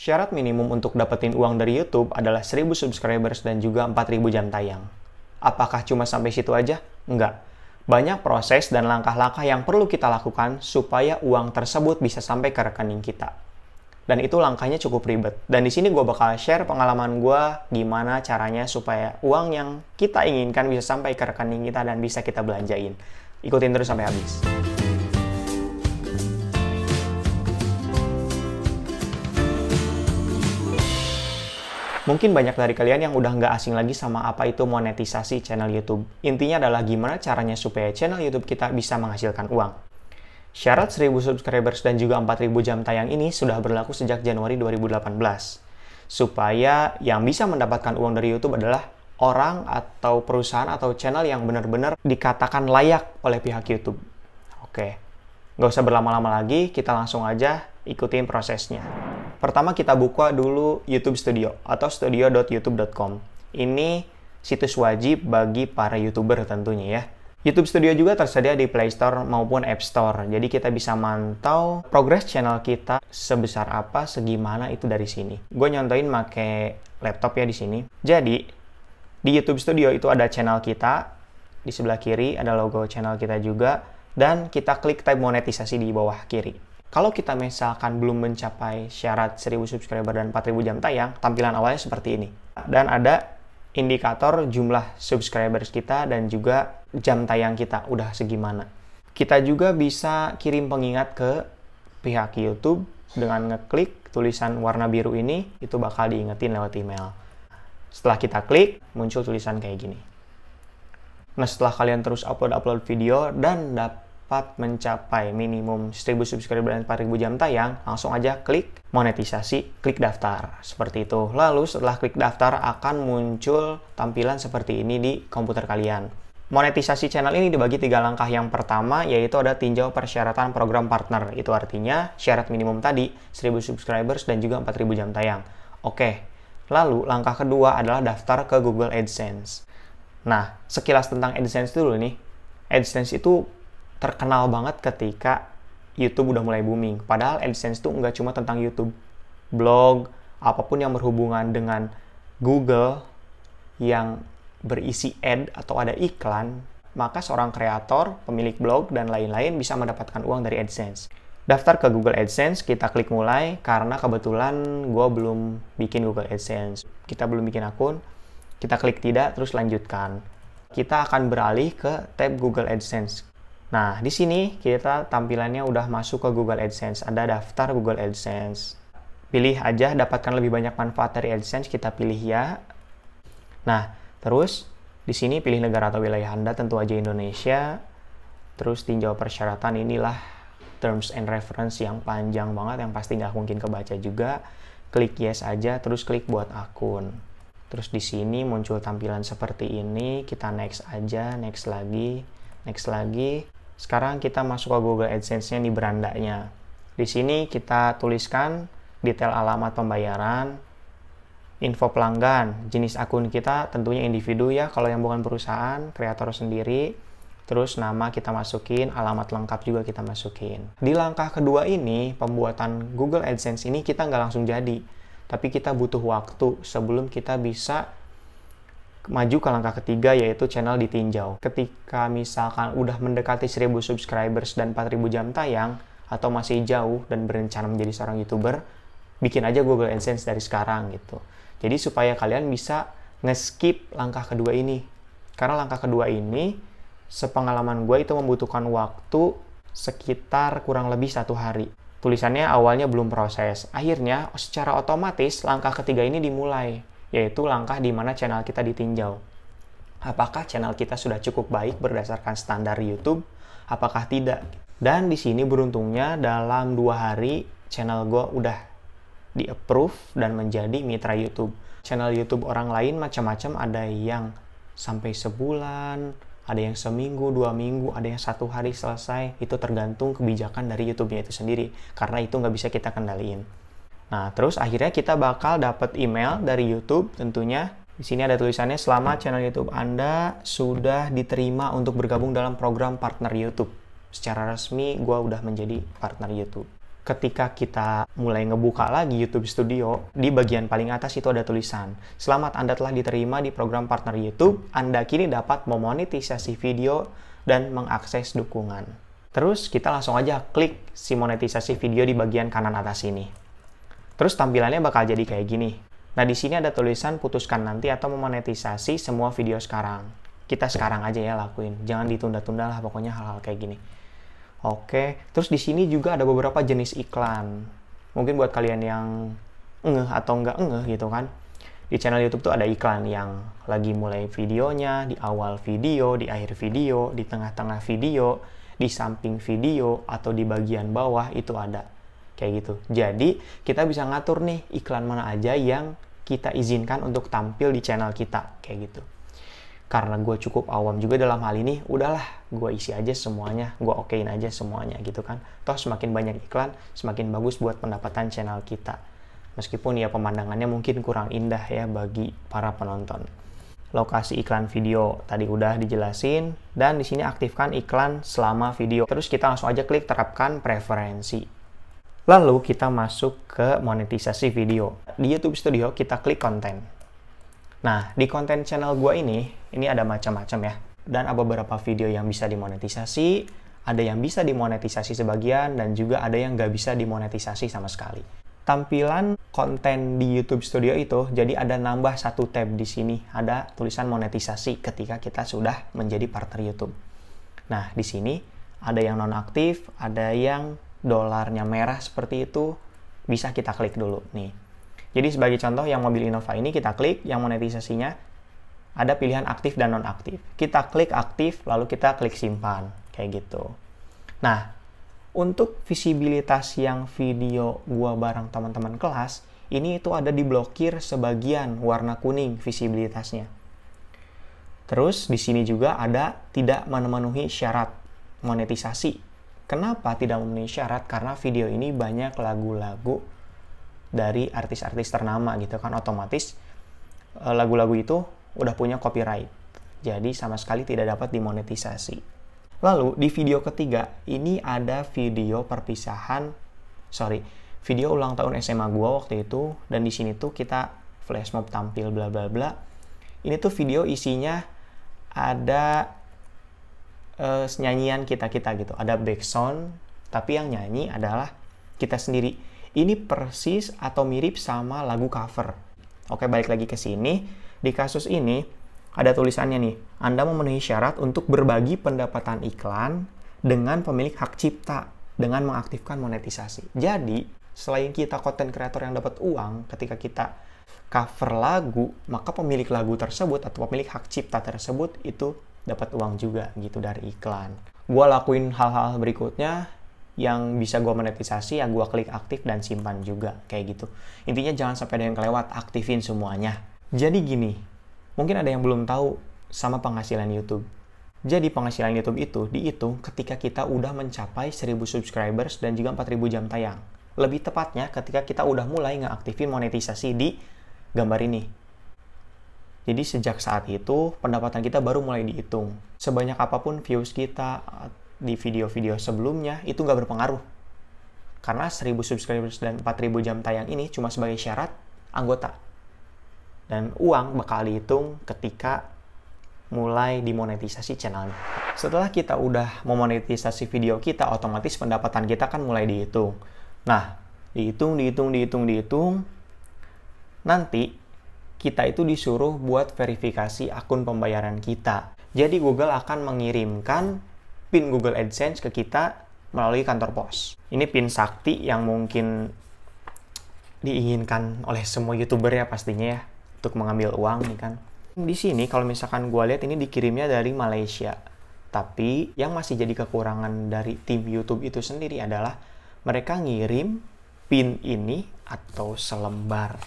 Syarat minimum untuk dapetin uang dari YouTube adalah 1000 subscribers dan juga 4000 jam tayang. Apakah cuma sampai situ aja? Enggak. Banyak proses dan langkah-langkah yang perlu kita lakukan supaya uang tersebut bisa sampai ke rekening kita. Dan itu langkahnya cukup ribet. Dan di sini gue bakal share pengalaman gue gimana caranya supaya uang yang kita inginkan bisa sampai ke rekening kita dan bisa kita belanjain. Ikutin terus sampai habis. Mungkin banyak dari kalian yang udah nggak asing lagi sama apa itu monetisasi channel YouTube. Intinya adalah gimana caranya supaya channel YouTube kita bisa menghasilkan uang. Syarat 1000 subscribers dan juga 4000 jam tayang ini sudah berlaku sejak Januari 2018. Supaya yang bisa mendapatkan uang dari YouTube adalah orang atau perusahaan atau channel yang benar-benar dikatakan layak oleh pihak YouTube. Oke, nggak usah berlama-lama lagi, kita langsung aja ikutin prosesnya. Pertama kita buka dulu YouTube Studio atau studio.youtube.com. Ini situs wajib bagi para YouTuber tentunya ya. YouTube Studio juga tersedia di Play Store maupun App Store. Jadi kita bisa mantau progres channel kita sebesar apa, segimana itu dari sini. Gue nyontoin pakai laptop ya di sini. Jadi di YouTube Studio itu ada channel kita. Di sebelah kiri ada logo channel kita juga. Dan kita klik tab monetisasi di bawah kiri. Kalau kita misalkan belum mencapai syarat 1000 subscriber dan 4000 jam tayang, tampilan awalnya seperti ini. Dan ada indikator jumlah subscribers kita dan juga jam tayang kita udah segimana. Kita juga bisa kirim pengingat ke pihak YouTube dengan ngeklik tulisan warna biru ini, itu bakal diingetin lewat email. Setelah kita klik, muncul tulisan kayak gini. Nah, setelah kalian terus upload video dan dapat mencapai minimum 1000 subscriber dan 4000 jam tayang, langsung aja klik monetisasi, klik daftar. Seperti itu. Lalu setelah klik daftar akan muncul tampilan seperti ini di komputer kalian. Monetisasi channel ini dibagi 3 langkah. Yang pertama yaitu ada tinjau persyaratan program partner. Itu artinya syarat minimum tadi 1000 subscribers dan juga 4000 jam tayang. Oke. Lalu langkah kedua adalah daftar ke Google AdSense. Nah, sekilas tentang AdSense dulu nih. AdSense itu terkenal banget ketika YouTube udah mulai booming. Padahal AdSense itu nggak cuma tentang YouTube. Blog, apapun yang berhubungan dengan Google yang berisi ad atau ada iklan, maka seorang kreator, pemilik blog, dan lain-lain bisa mendapatkan uang dari AdSense. Daftar ke Google AdSense, kita klik mulai, karena kebetulan gue belum bikin Google AdSense. Kita belum bikin akun, kita klik tidak, terus lanjutkan. Kita akan beralih ke tab Google AdSense. Nah, di sini kita tampilannya udah masuk ke Google AdSense. Ada daftar Google AdSense. Pilih aja, dapatkan lebih banyak manfaat dari AdSense, kita pilih ya. Nah, terus di sini pilih negara atau wilayah Anda, tentu aja Indonesia. Terus tinjau persyaratan, inilah terms and reference yang panjang banget, yang pasti nggak mungkin kebaca juga. Klik yes aja, terus klik buat akun. Terus di sini muncul tampilan seperti ini, kita next aja, next lagi, next lagi. Sekarang kita masuk ke Google AdSense-nya di berandanya. Di sini kita tuliskan detail alamat pembayaran, info pelanggan, jenis akun kita tentunya individu ya, kalau yang bukan perusahaan, kreator sendiri. Terus nama kita masukin, alamat lengkap juga kita masukin. Di langkah kedua ini, pembuatan Google AdSense ini kita nggak langsung jadi. Tapi kita butuh waktu sebelum kita bisa maju ke langkah ketiga, yaitu channel ditinjau. Ketika misalkan udah mendekati 1000 subscribers dan 4000 jam tayang, atau masih jauh dan berencana menjadi seorang YouTuber, bikin aja Google AdSense dari sekarang gitu. Jadi supaya kalian bisa nge-skip langkah kedua ini. Karena langkah kedua ini, sepengalaman gue itu membutuhkan waktu sekitar kurang lebih 1 hari. Tulisannya awalnya belum proses. Akhirnya secara otomatis langkah ketiga ini dimulai, yaitu langkah di mana channel kita ditinjau. Apakah channel kita sudah cukup baik berdasarkan standar YouTube? Apakah tidak? Dan di sini beruntungnya dalam 2 hari channel gue udah di-approve dan menjadi mitra YouTube. Channel YouTube orang lain macam-macam, ada yang sampai sebulan, ada yang seminggu, 2 minggu, ada yang 1 hari selesai. Itu tergantung kebijakan dari YouTube-nya itu sendiri, karena itu nggak bisa kita kendaliin. Nah, terus akhirnya kita bakal dapat email dari YouTube tentunya. Di sini ada tulisannya, selamat channel YouTube Anda sudah diterima untuk bergabung dalam program partner YouTube. Secara resmi, gue udah menjadi partner YouTube. Ketika kita mulai ngebuka lagi YouTube Studio, di bagian paling atas itu ada tulisan, "Selamat Anda telah diterima di program partner YouTube. Anda kini dapat memonetisasi video dan mengakses dukungan." Terus kita langsung aja klik si monetisasi video di bagian kanan atas ini. Terus tampilannya bakal jadi kayak gini. Nah, di sini ada tulisan putuskan nanti atau memonetisasi semua video sekarang. Kita sekarang aja ya lakuin. Jangan ditunda-tunda lah, pokoknya hal-hal kayak gini. Oke, terus di sini juga ada beberapa jenis iklan. Mungkin buat kalian yang ngeh atau nggak ngeh gitu kan. Di channel YouTube tuh ada iklan yang lagi mulai videonya, di awal video, di akhir video, di tengah-tengah video, di samping video, atau di bagian bawah itu ada. Kayak gitu. Jadi, kita bisa ngatur nih iklan mana aja yang kita izinkan untuk tampil di channel kita. Kayak gitu. Karena gue cukup awam juga dalam hal ini, udahlah gue isi aja semuanya, gue okein aja semuanya gitu kan. Toh semakin banyak iklan, semakin bagus buat pendapatan channel kita. Meskipun ya pemandangannya mungkin kurang indah ya bagi para penonton. Lokasi iklan video tadi udah dijelasin, dan di sini aktifkan iklan selama video. Terus kita langsung aja klik terapkan preferensi. Lalu kita masuk ke monetisasi video. Di YouTube Studio kita klik konten. Nah, di konten channel gue ini ada macam-macam ya. Dan ada beberapa video yang bisa dimonetisasi, ada yang bisa dimonetisasi sebagian, dan juga ada yang nggak bisa dimonetisasi sama sekali. Tampilan konten di YouTube Studio itu, jadi ada nambah satu tab di sini, ada tulisan monetisasi ketika kita sudah menjadi partner YouTube. Nah, di sini ada yang nonaktif, ada yang dolarnya merah seperti itu, bisa kita klik dulu nih. Jadi sebagai contoh yang mobil Innova ini kita klik, yang monetisasinya ada pilihan aktif dan nonaktif. Kita klik aktif, lalu kita klik simpan, kayak gitu. Nah, untuk visibilitas yang video gua bareng teman-teman kelas, ini itu ada diblokir sebagian warna kuning visibilitasnya. Terus di sini juga ada tidak memenuhi syarat monetisasi. Kenapa tidak memenuhi syarat? Karena video ini banyak lagu-lagu dari artis-artis ternama gitu kan, otomatis lagu-lagu itu udah punya copyright. Jadi sama sekali tidak dapat dimonetisasi. Lalu di video ketiga ini ada video video ulang tahun SMA gua waktu itu, dan di sini tuh kita flash mob tampil bla bla bla. Ini tuh video isinya ada nyanyian kita gitu, ada background, tapi yang nyanyi adalah kita sendiri. Ini persis atau mirip sama lagu cover. Oke, balik lagi ke sini. Di kasus ini ada tulisannya nih, Anda memenuhi syarat untuk berbagi pendapatan iklan dengan pemilik hak cipta dengan mengaktifkan monetisasi. Jadi, selain kita content creator yang dapat uang ketika kita cover lagu, maka pemilik lagu tersebut atau pemilik hak cipta tersebut itu dapat uang juga gitu dari iklan. Gua lakuin hal-hal berikutnya yang bisa gue monetisasi, ya gue klik aktif dan simpan juga, kayak gitu. Intinya jangan sampai ada yang kelewat, aktifin semuanya. Jadi gini, mungkin ada yang belum tahu sama penghasilan YouTube. Jadi penghasilan YouTube itu dihitung ketika kita udah mencapai 1000 subscribers dan juga 4000 jam tayang. Lebih tepatnya ketika kita udah mulai ngeaktifin monetisasi di gambar ini. Jadi sejak saat itu pendapatan kita baru mulai dihitung. Sebanyak apapun views kita di video-video sebelumnya itu nggak berpengaruh. Karena 1000 subscribers dan 4000 jam tayang ini cuma sebagai syarat anggota. Dan uang bakal dihitung ketika mulai dimonetisasi channelnya. Setelah kita udah memonetisasi video kita, otomatis pendapatan kita kan mulai dihitung. Nah, dihitung. Nanti kita itu disuruh buat verifikasi akun pembayaran kita. Jadi Google akan mengirimkan PIN Google AdSense ke kita melalui kantor pos. Ini PIN sakti yang mungkin diinginkan oleh semua YouTuber ya pastinya ya, untuk mengambil uang nih kan. Di sini kalau misalkan gue lihat ini dikirimnya dari Malaysia. Tapi yang masih jadi kekurangan dari tim YouTube itu sendiri adalah mereka ngirim PIN ini atau selembar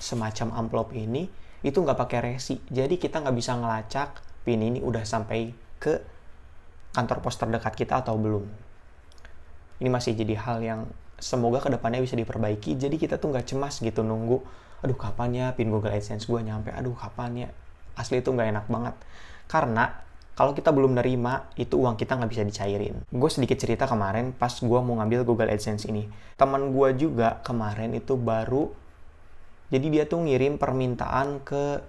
semacam amplop ini itu nggak pakai resi. Jadi kita nggak bisa ngelacak PIN ini udah sampai ke kantor pos terdekat kita atau belum. Ini masih jadi hal yang semoga kedepannya bisa diperbaiki. Jadi kita tuh nggak cemas gitu nunggu, aduh kapan ya PIN Google AdSense gue nyampe, aduh kapan ya. Asli itu nggak enak banget. Karena Kalau kita belum nerima, itu uang kita nggak bisa dicairin. Gue sedikit cerita kemarin pas gue mau ngambil Google AdSense ini. Teman gue juga kemarin itu baru, jadi dia tuh ngirim permintaan ke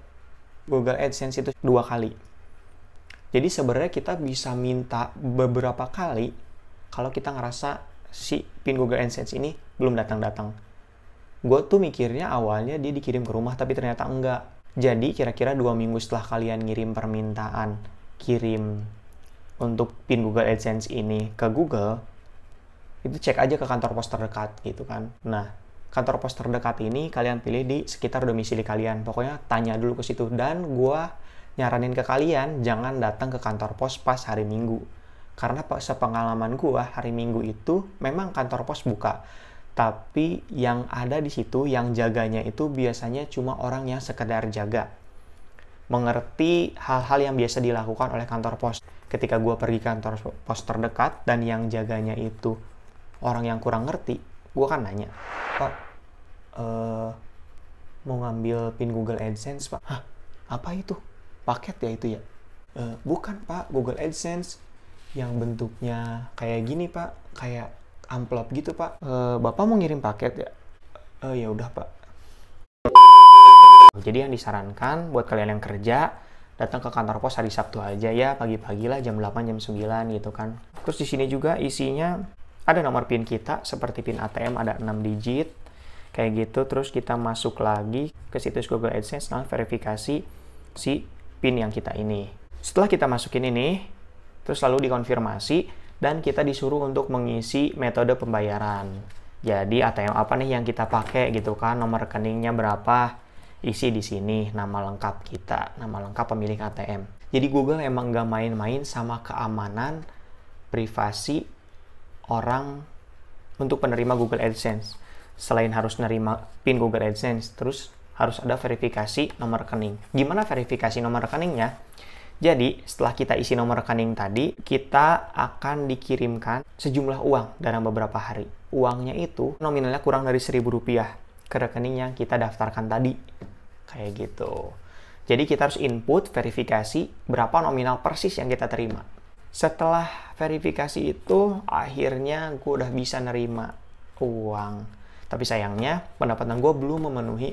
Google AdSense itu 2 kali. Jadi sebenarnya kita bisa minta beberapa kali kalau kita ngerasa si pin Google AdSense ini belum datang-datang. Gue tuh mikirnya awalnya dia dikirim ke rumah, tapi ternyata enggak. Jadi kira-kira 2 minggu setelah kalian ngirim permintaan kirim untuk pin Google AdSense ini ke Google, itu cek aja ke kantor pos terdekat gitu kan. Nah, kantor pos terdekat ini kalian pilih di sekitar domisili kalian. Pokoknya tanya dulu ke situ. Dan gua nyaranin ke kalian jangan datang ke kantor pos pas hari Minggu. Karena sepengalaman gua hari Minggu itu memang kantor pos buka. Tapi yang ada di situ, yang jaganya itu biasanya cuma orang yang sekedar jaga. Mengerti hal-hal yang biasa dilakukan oleh kantor pos. Ketika gue pergi kantor pos terdekat dan yang jaganya itu orang yang kurang ngerti, gue kan nanya, Pak, mau ngambil pin Google AdSense, Pak? Hah? Apa itu? Paket ya itu ya? Bukan, Pak. Google AdSense yang bentuknya kayak gini, Pak. Kayak amplop gitu, Pak. Bapak mau ngirim paket ya? Ya udah, Pak. Jadi yang disarankan buat kalian yang kerja, datang ke kantor pos hari Sabtu aja ya, pagi-pagi lah jam 8, jam 9 gitu kan. Terus di sini juga isinya ada nomor PIN kita, seperti PIN ATM ada 6 digit, kayak gitu. Terus kita masuk lagi ke situs Google AdSense, nah verifikasi si PIN yang kita ini. Setelah kita masukin ini, terus lalu dikonfirmasi, dan kita disuruh untuk mengisi metode pembayaran. Jadi ATM apa nih yang kita pakai gitu kan, nomor rekeningnya berapa, isi di sini nama lengkap kita, nama lengkap pemilik ATM. Jadi Google emang nggak main-main sama keamanan privasi orang untuk penerima Google AdSense. Selain harus nerima PIN Google AdSense, terus harus ada verifikasi nomor rekening. Gimana verifikasi nomor rekeningnya? Jadi setelah kita isi nomor rekening tadi, kita akan dikirimkan sejumlah uang dalam beberapa hari. Uangnya itu nominalnya kurang dari Rp1.000 ke rekening yang kita daftarkan tadi. Kayak gitu. Jadi kita harus input verifikasi berapa nominal persis yang kita terima. Setelah verifikasi itu, akhirnya gue udah bisa nerima uang. Tapi sayangnya, pendapatan gue belum memenuhi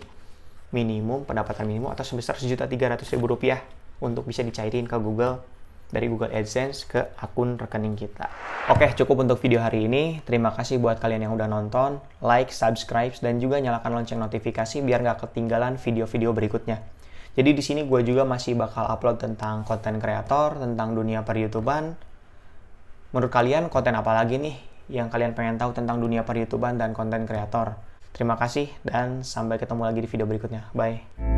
pendapatan minimum atau sebesar Rp1.300.000 untuk bisa dicairin ke Google dari Google AdSense ke akun rekening kita. Oke, cukup untuk video hari ini. Terima kasih buat kalian yang udah nonton, like, subscribe, dan juga nyalakan lonceng notifikasi biar nggak ketinggalan video-video berikutnya. Jadi di sini gue juga masih bakal upload tentang konten kreator, tentang dunia per-YouTuban. Menurut kalian konten apa lagi nih yang kalian pengen tahu tentang dunia per-YouTuban dan konten kreator? Terima kasih dan sampai ketemu lagi di video berikutnya. Bye.